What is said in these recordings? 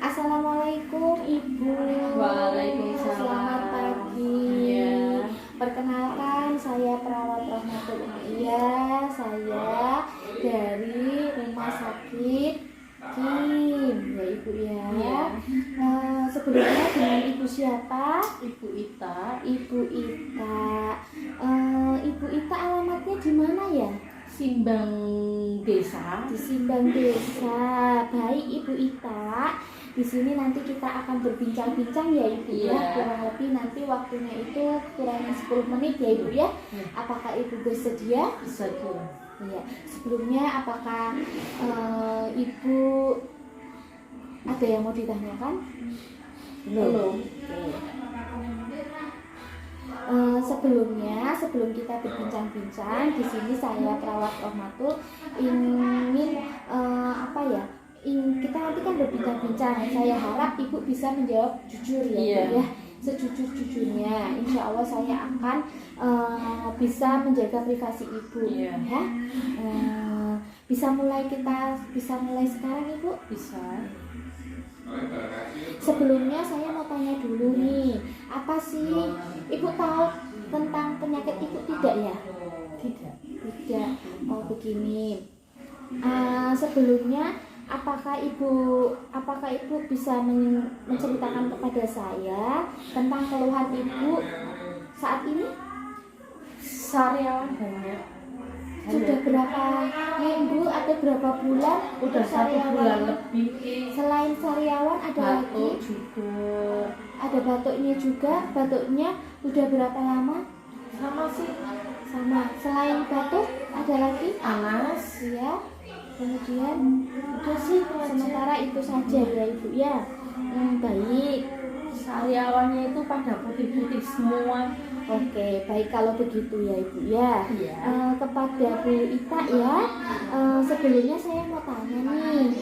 Assalamualaikum Ibu. Waalaikumsalam. Selamat pagi. Ya. Perkenalkan, saya perawat Rahmatul Umayyah. Saya dari Rumah Sakit Kim, ya Ibu ya. Ya. Sebelumnya dengan Ibu siapa? Ibu Ita, Ibu Ita. Ibu Ita alamatnya di mana ya? Simbang Desa. Di Simbang Desa. Baik Ibu Ita, di sini nanti kita akan berbincang-bincang ya Ibu ya. Iya. Kurang lebih nanti waktunya itu kurang 10 menit ya Ibu ya. Apakah Ibu bersedia? Bisa tuh. Iya. Sebelumnya apakah Ibu ada yang mau ditanyakan? Belum. Sebelum kita berbincang-bincang, di sini saya perawat Rahmatul ingin kita nanti kan berbincang-bincang. Saya harap Ibu bisa menjawab jujur ya, Iya. Bu, ya, sejujur-jujurnya. Insya Allah saya akan bisa menjaga privasi Ibu. Iya. Ya. Bisa mulai sekarang Ibu? Bisa. Sebelumnya saya mau tanya dulu nih, apa sih Ibu tahu tentang penyakit Ibu tidak ya? Tidak. Tidak. Oh begini. Sebelumnya apakah Ibu bisa menceritakan kepada saya tentang keluhan Ibu saat ini? Sariawan banyak. Sudah berapa minggu atau berapa bulan? Udah 1 sariawan? bulan lebih. Selain sariawan ada Batuk lagi? juga. Ada batuknya juga. Batuknya udah berapa lama? Sama sih. Sama. Selain batuk ada lagi? Panas. Ya. Kemudian udah sih, sementara itu saja ya Ibu ya. Baik. Sariawannya itu pada putih-putih semua. Oke, baik kalau begitu ya Ibu ya. Iya. Kepada Bu Ita ya, sebelumnya saya mau tanya nih,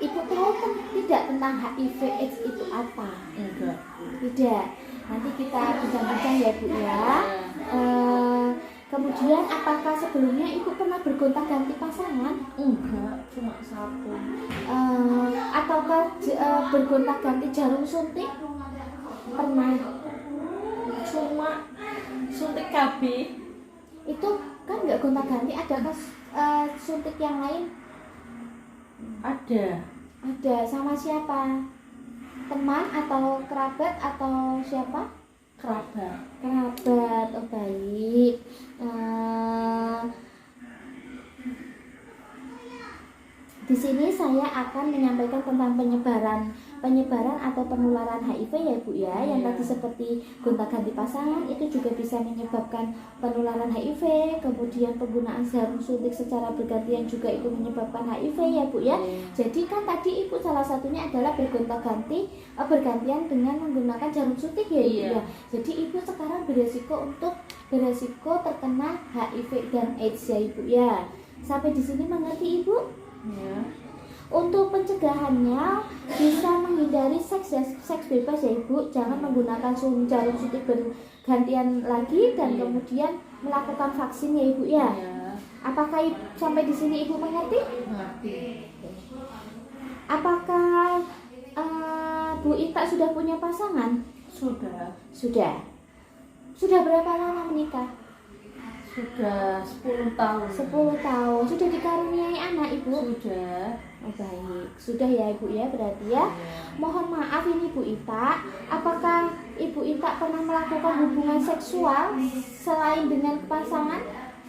Ibu tahu tidak tentang HIV/AIDS itu apa? Enggak. Tidak. Nanti kita bincang-bincang ya Bu ya. Kemudian apakah sebelumnya Ibu pernah bergonta-ganti pasangan? Enggak, cuma 1. Ataukah bergonta-ganti jarum suntik? Pernah. Cuma suntik KB. Itu kan nggak gonta-ganti, adakah suntik yang lain? Ada. Ada. Sama siapa? Teman atau kerabat atau siapa? Kerabat. Kerabat. Oh baik. Di sini saya akan menyampaikan tentang penyebaran atau penularan HIV ya Bu ya. Yang tadi seperti gonta-ganti pasangan itu juga bisa menyebabkan penularan HIV. Kemudian penggunaan jarum suntik secara bergantian juga itu menyebabkan HIV ya Bu ya. Jadi kan tadi Ibu salah satunya adalah bergantian dengan menggunakan jarum suntik ya Ibu ya. Jadi Ibu sekarang beresiko terkena HIV dan AIDS ya Ibu ya. Sampai di sini mengerti Ibu? Ya. Untuk pencegahannya bisa menghindari seks bebas ya Ibu. Jangan menggunakan jarum suntik bergantian lagi dan kemudian melakukan vaksin ya Ibu ya. Apakah sampai di sini Ibu mengerti? Mengerti. Apakah Bu Ita sudah punya pasangan? Sudah. Sudah berapa lama menikah? Sudah 10 tahun. 10 tahun. Sudah dikaruniai anak Ibu? Sudah. Oh baik, sudah ya Ibu ya berarti ya. Mohon maaf ini Bu Ita, apakah Ibu Ita pernah melakukan hubungan seksual selain dengan pasangan?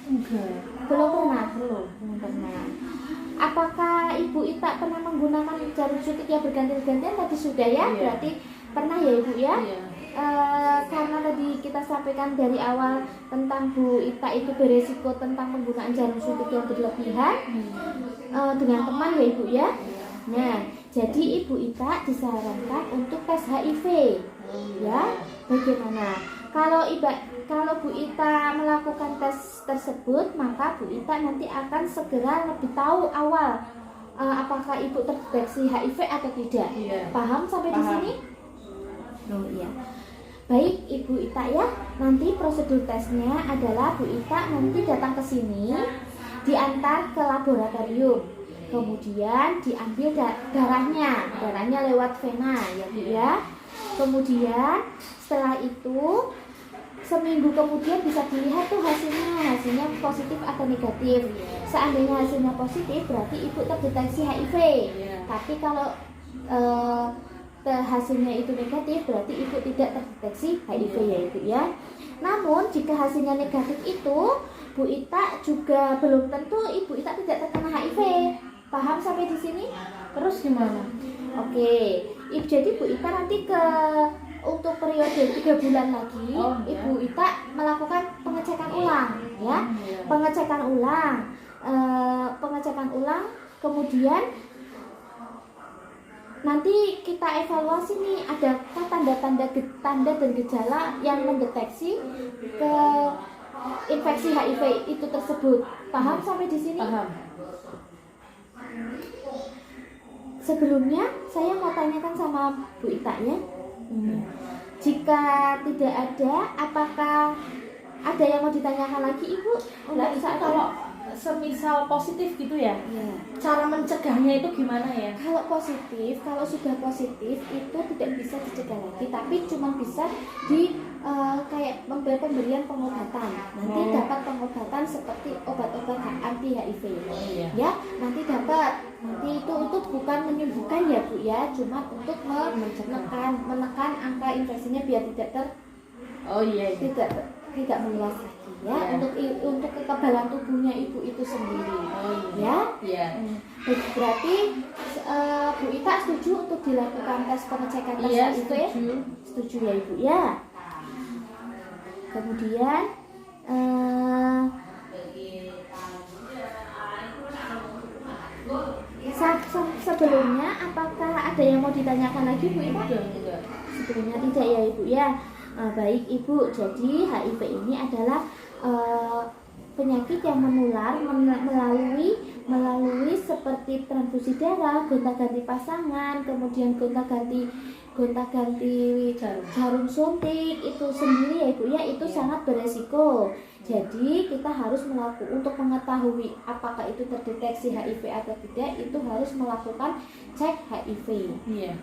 Enggak. Belum pernah? Belum. Belum pernah. Apakah Ibu Ita pernah menggunakan jarum suntik yang berganti-gantian? Tadi sudah ya, Iya. berarti pernah ya Ibu ya? Iya. Karena tadi kita sampaikan dari awal tentang Bu Ita itu beresiko tentang penggunaan jarum suntik yang berlebihan dengan teman ya Ibu ya. Nah, jadi Ibu Ita disarankan untuk tes HIV ya. Bagaimana? Kalau Bu Ita melakukan tes tersebut, maka Bu Ita nanti akan segera lebih tahu awal apakah Ibu terdeteksi HIV atau tidak. Iya. Paham sampai di Paham. sini? Oh iya. Baik Ibu Ita ya, nanti prosedur tesnya adalah Bu Ita nanti datang ke sini, diantar ke laboratorium. Kemudian diambil darahnya lewat vena ya Bu ya. Kemudian setelah itu seminggu kemudian bisa dilihat tuh hasilnya positif atau negatif. Seandainya hasilnya positif berarti ibu terdeteksi HIV. Tapi kalau hasilnya itu negatif berarti ibu tidak terdeteksi HIV ya ibu ya. Namun jika hasilnya negatif itu Bu Ita juga belum tentu ibu Ita tidak terkena HIV. Paham sampai di sini? Terus gimana? Oke, jadi Bu Ita nanti untuk periode 3 bulan lagi, Ibu Ita melakukan pengecekan ulang, ya, pengecekan ulang, kemudian nanti kita evaluasi nih adakah tanda dan gejala yang mendeteksi ke infeksi HIV itu tersebut. Paham sampai di sini? Paham. Sebelumnya saya mau tanyakan sama Bu Ita ya. Jika tidak ada, apakah ada yang mau ditanyakan lagi Ibu? Nah, kalau semisal positif gitu ya, cara mencegahnya itu gimana ya? Kalau sudah positif itu tidak bisa dicegah lagi, tapi cuma bisa kayak pemberian pengobatan. Nanti dapat pengobatan seperti obat-obat anti HIV. Ya, nanti dapat. Nanti itu bukan menyembuhkan ya Bu ya, cuma untuk menekan angka infeksinya biar tidak meluas lagi ya. Untuk kekebalan tubuhnya ibu itu sendiri. Berarti Bu Ita setuju untuk dilakukan tes pengecekan tes HIV? Setuju ya Ibu ya. Kemudian sebelumnya apakah ada yang mau ditanyakan lagi Bu Ita? Sebelumnya tidak ya Ibu ya. Baik Ibu, jadi HIV ini adalah penyakit yang menular melalui seperti transfusi darah, gonta-ganti pasangan, kemudian gonta-ganti jarum suntik itu sendiri ya Ibu ya, itu sangat beresiko. Jadi kita harus untuk mengetahui apakah itu terdeteksi HIV atau tidak, itu harus melakukan cek HIV. Yeah.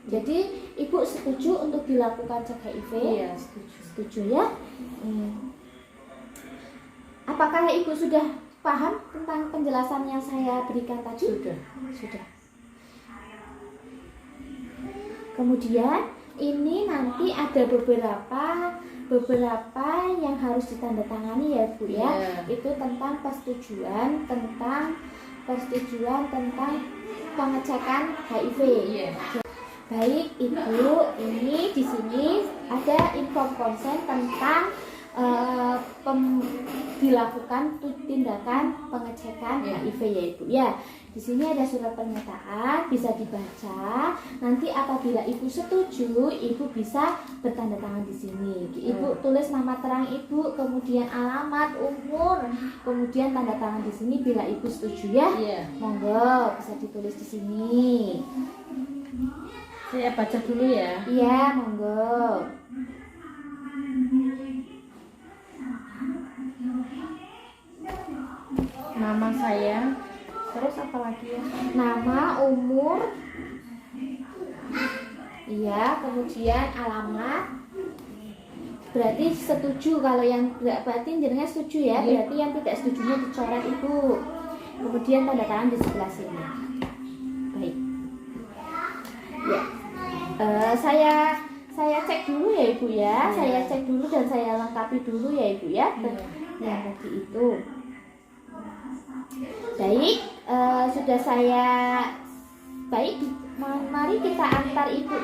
Jadi Ibu setuju untuk dilakukan cek HIV? Iya, setuju ya. Apakah Ibu sudah paham tentang penjelasan yang saya berikan tadi? Sudah. Kemudian ini nanti ada beberapa yang harus ditandatangani ya Bu ya. Itu tentang persetujuan tentang pengecekan HIV. Baik Ibu, ini di sini ada info konsen tentang dilakukan tindakan pengecekan HIV ya Ibu ya. Di sini ada surat pernyataan, bisa dibaca. Nanti apabila Ibu setuju, Ibu bisa bertanda tangan di sini. Ibu tulis nama terang Ibu, kemudian alamat, umur, kemudian tanda tangan di sini bila Ibu setuju ya. Monggo bisa ditulis di sini. Saya baca dulu ya. Iya, monggo. Nama saya, terus apa lagi ya? Nama, umur, iya, kemudian alamat. Berarti setuju, kalau yang berarti jenengan setuju ya. Berarti yang tidak setujunya dicoret Ibu. Kemudian tanda tangan di sebelah sini. Baik. Ya. Saya cek dulu ya Ibu ya. Saya cek dulu dan saya lengkapi dulu ya Ibu ya. Yang tadi itu. Baik, sudah mari kita antar Ibu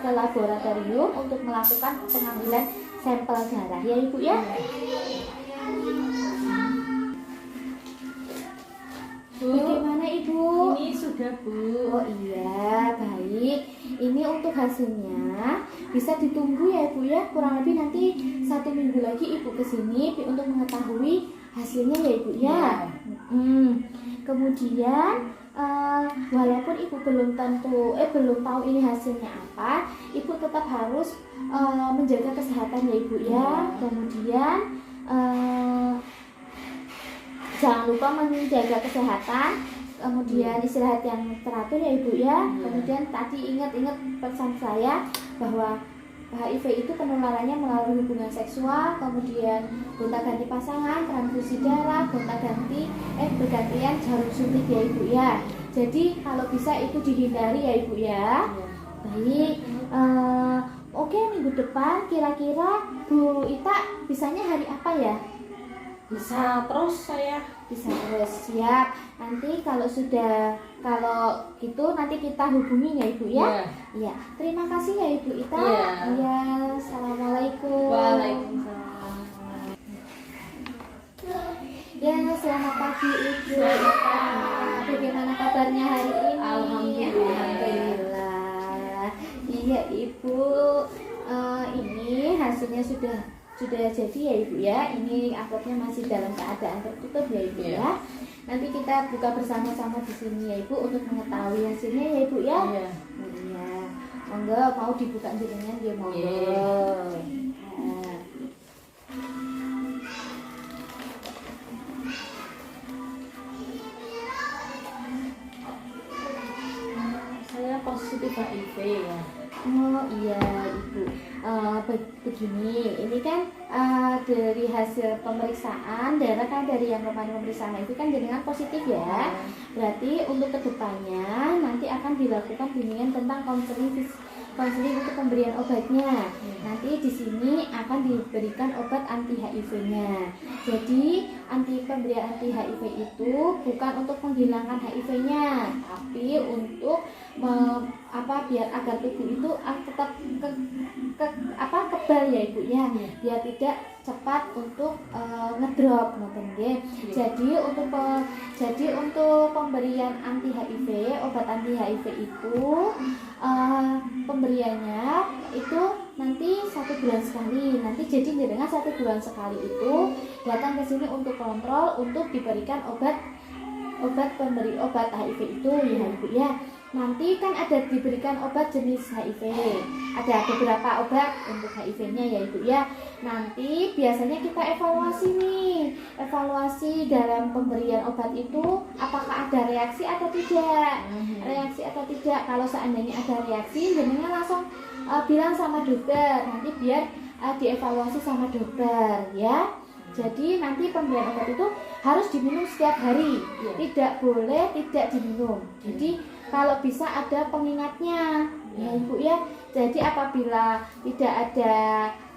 ke laboratorium untuk melakukan pengambilan sampel darah ya Ibu ya. Bagaimana Ibu? Ini sudah Bu. Oh iya, baik. Ini untuk hasilnya bisa ditunggu ya Ibu ya. Kurang lebih nanti 1 minggu lagi Ibu kesini untuk mengetahui hasilnya ya Ibu ya. Kemudian walaupun Ibu belum tahu ini hasilnya apa, Ibu tetap harus menjaga kesehatan ya Ibu ya. Kemudian jangan lupa menjaga kesehatan kemudian istirahat yang teratur ya Ibu ya. Kemudian tadi ingat-ingat pesan saya bahwa HIV itu penularannya melalui hubungan seksual, kemudian gonta-ganti pasangan, transfusi darah, gonta-ganti bergantian jarum suntik ya Ibu ya. Jadi kalau bisa itu dihindari ya Ibu ya. Baik, oke, minggu depan kira-kira Bu Ita bisanya hari apa ya? Bisa terus saya. Bisa terus, siap. Nanti kalau gitu nanti kita hubungi ya Ibu ya. Iya. Terima kasih ya Ibu Ita. Iya. Assalamualaikum. Waalaikumsalam. Ya, selamat pagi Ibu. Bagaimana kabarnya hari ini? Alhamdulillah. Iya Ibu. Ini hasilnya sudah jadi ya Ibu ya. Ini amplopnya masih dalam keadaan tertutup ya Ibu ya. Nanti kita buka bersama-sama di sini ya Ibu untuk mengetahui hasilnya ya Ibu ya. Iya. Monggo, mau dibuka jenengan dia monggo. Saya positif HIV ya. Oh iya Ibu, begini, ini kan dari hasil pemeriksaan darah kan dari yang kemarin pemeriksaan itu kan jenengan positif ya. Berarti untuk kedepannya nanti akan dilakukan bimbingan tentang konseling untuk pemberian obatnya. Nanti di sini akan diberikan obat anti HIV-nya. Jadi pemberian anti HIV itu bukan untuk menghilangkan HIV-nya, tapi untuk biar agar tubuh itu tetap kebal ya Ibu ya, biar tidak cepat untuk ngedrop nggih. Jadi untuk pemberian anti HIV, obat anti HIV itu pemberiannya itu nanti 1 bulan sekali. Nanti jadi dengan 1 bulan sekali itu datang ke sini untuk kontrol, untuk diberikan obat HIV itu ya Ibu ya. Nanti kan ada diberikan obat jenis HIV, ada beberapa obat untuk HIV-nya ya Ibu ya. Nanti biasanya kita evaluasi dalam pemberian obat itu apakah ada reaksi atau tidak. Kalau seandainya ada reaksi, jenengan langsung bilang sama dokter, nanti biar dievaluasi sama dokter ya. Jadi nanti pemberian obat itu harus diminum setiap hari, tidak boleh tidak diminum. Jadi kalau bisa ada pengingatnya ya Ibu ya. Jadi apabila tidak ada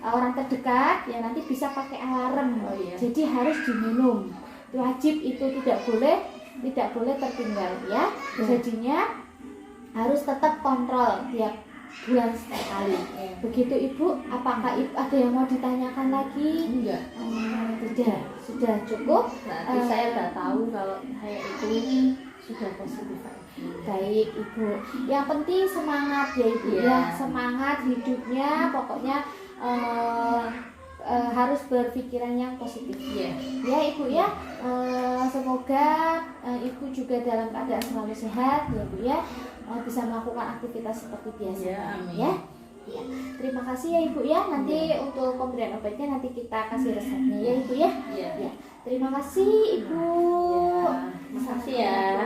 orang terdekat ya nanti bisa pakai alarm. Jadi harus diminum, wajib, itu tidak boleh tertinggal ya. Jadinya harus tetap kontrol tiap bulan sekali. Begitu Ibu. Apakah Ibu ada yang mau ditanyakan lagi? Enggak. Tidak, sudah cukup. Nanti saya udah tahu kalau saya itu sudah positif. Baik Ibu, yang penting semangat ya Ibu ya, semangat hidupnya, pokoknya harus berpikiran yang positif ya Ibu ya. Semoga Ibu juga dalam keadaan selalu sehat ya Bu ya, bisa melakukan aktivitas seperti biasa ya. Terima kasih ya Ibu ya. Nanti untuk pemberian obatnya nanti kita kasih resepnya ya Ibu ya. Terima kasih Ibu. Terima kasih ya.